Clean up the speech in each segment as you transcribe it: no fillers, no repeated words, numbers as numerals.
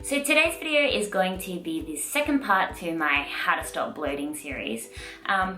So today's video is going to be the second part to my How to Stop Bloating series.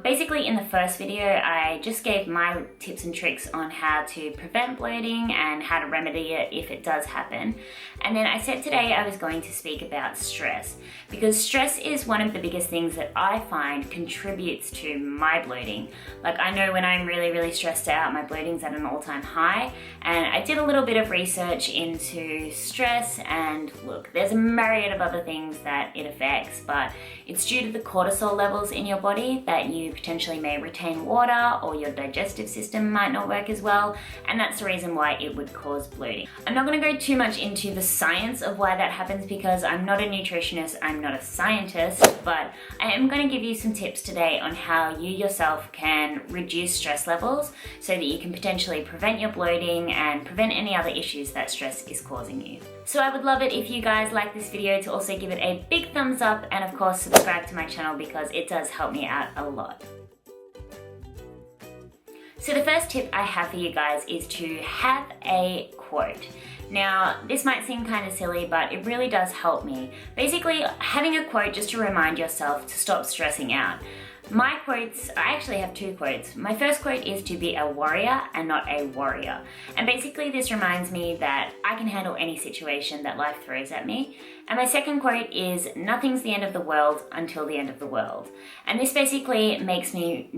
Basically in the first video I just gave my tips and tricks on how to prevent bloating and how to remedy it if it does happen. And then I said today I was going to speak about stress, because stress is one of the biggest things that I find contributes to my bloating. Like, I know when I'm really stressed out, my bloating's at an all-time high, and I did a little bit of research into stress, and look, there's a myriad of other things that it affects, but it's due to the cortisol levels in your body that you potentially may retain water, or your digestive system might not work as well, and that's the reason why it would cause bloating. I'm not going to go too much into the science of why that happens because I'm not a nutritionist, I'm not a scientist, but I am going to give you some tips today on how you yourself can reduce stress levels so that you can potentially prevent your bloating and prevent any other issues that stress is causing you. So I would love it if you guys like this video to also give it a big thumbs up, and of course subscribe to my channel because it does help me out a lot. So the first tip I have for you guys is to have a quote. Now, this might seem kind of silly, but it really does help me. Basically, having a quote just to remind yourself to stop stressing out. My quotes, I actually have two quotes. My first quote is to be a warrior and not a warrior. And basically this reminds me that I can handle any situation that life throws at me. And my second quote is, nothing's the end of the world until the end of the world. And this basically reminds me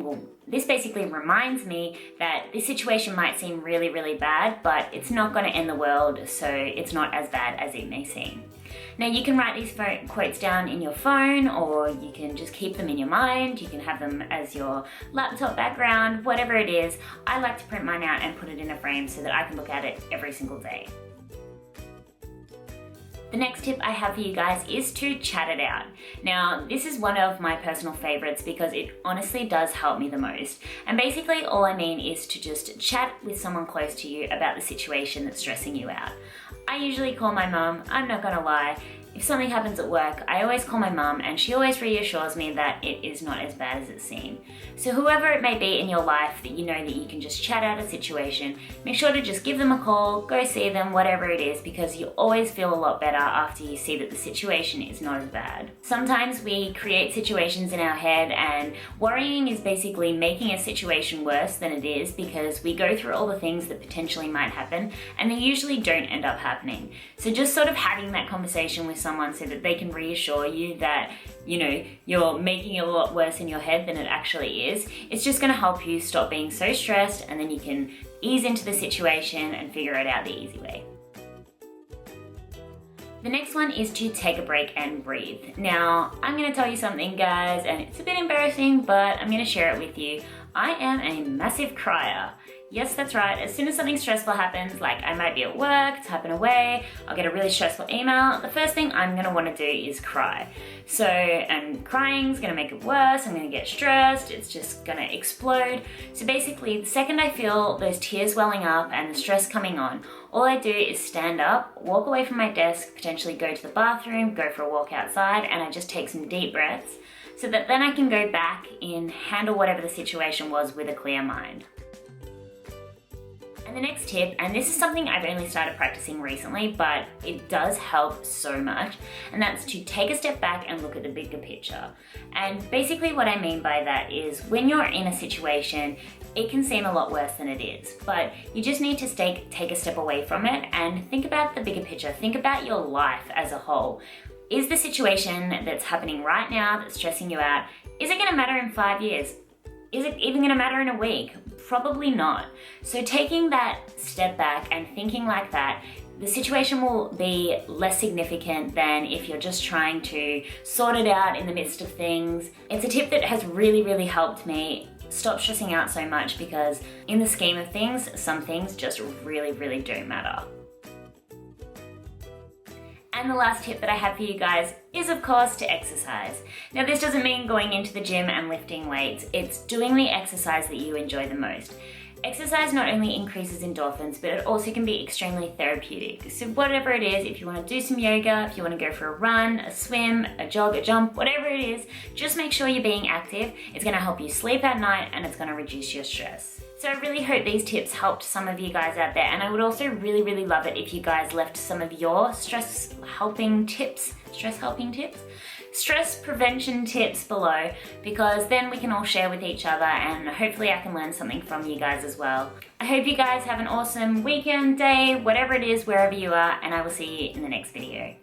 that this situation might seem really bad, but it's not going to end the world, so it's not as bad as it may seem. Now, you can write these quotes down in your phone, or you can just keep them in your mind. You can have them as your laptop background, whatever it is. I like to print mine out and put it in a frame so that I can look at it every single day. The next tip I have for you guys is to chat it out. Now, this is one of my personal favorites because it honestly does help me the most. And basically all I mean is to just chat with someone close to you about the situation that's stressing you out. I usually call my mum, I'm not gonna lie. If something happens at work, I always call my mum and she always reassures me that it is not as bad as it seems. So whoever it may be in your life that you know that you can just chat out a situation, make sure to just give them a call, go see them, whatever it is, because you always feel a lot better after you see that the situation is not as bad. Sometimes we create situations in our head, and worrying is basically making a situation worse than it is because we go through all the things that potentially might happen and they usually don't end up happening. So just sort of having that conversation with someone so that they can reassure you that, you know, you're making it a lot worse in your head than it actually is. It's just going to help you stop being so stressed, and then you can ease into the situation and figure it out the easy way. The next one is to take a break and breathe. Now, I'm going to tell you something, guys, and it's a bit embarrassing, but I'm going to share it with you. I am a massive crier. Yes, that's right. As soon as something stressful happens, like I might be at work, typing away, I'll get a really stressful email, the first thing I'm gonna wanna do is cry. So, and crying's gonna make it worse, I'm gonna get stressed, it's just gonna explode. So basically, the second I feel those tears welling up and the stress coming on, all I do is stand up, walk away from my desk, potentially go to the bathroom, go for a walk outside, and I just take some deep breaths so that then I can go back and handle whatever the situation was with a clear mind. And the next tip, and this is something I've only started practicing recently, but it does help so much, and that's to take a step back and look at the bigger picture. And basically what I mean by that is when you're in a situation, it can seem a lot worse than it is, but you just need to take a step away from it and think about the bigger picture. Think about your life as a whole. Is the situation that's happening right now that's stressing you out, is it gonna matter in 5 years? Is it even gonna matter in a week? Probably not. So taking that step back and thinking like that, the situation will be less significant than if you're just trying to sort it out in the midst of things. It's a tip that has really helped me stop stressing out so much, because in the scheme of things, some things just really don't matter. And the last tip that I have for you guys is, of course, to exercise. Now, this doesn't mean going into the gym and lifting weights. It's doing the exercise that you enjoy the most. Exercise not only increases endorphins, but it also can be extremely therapeutic. So whatever it is, if you want to do some yoga, if you want to go for a run, a swim, a jog, a jump, whatever it is, just make sure you're being active. It's going to help you sleep at night and it's going to reduce your stress. So I really hope these tips helped some of you guys out there, and I would also really love it if you guys left some of your stress prevention tips below, because then we can all share with each other and hopefully I can learn something from you guys as well. I hope you guys have an awesome weekend, day, whatever it is, wherever you are, and I will see you in the next video.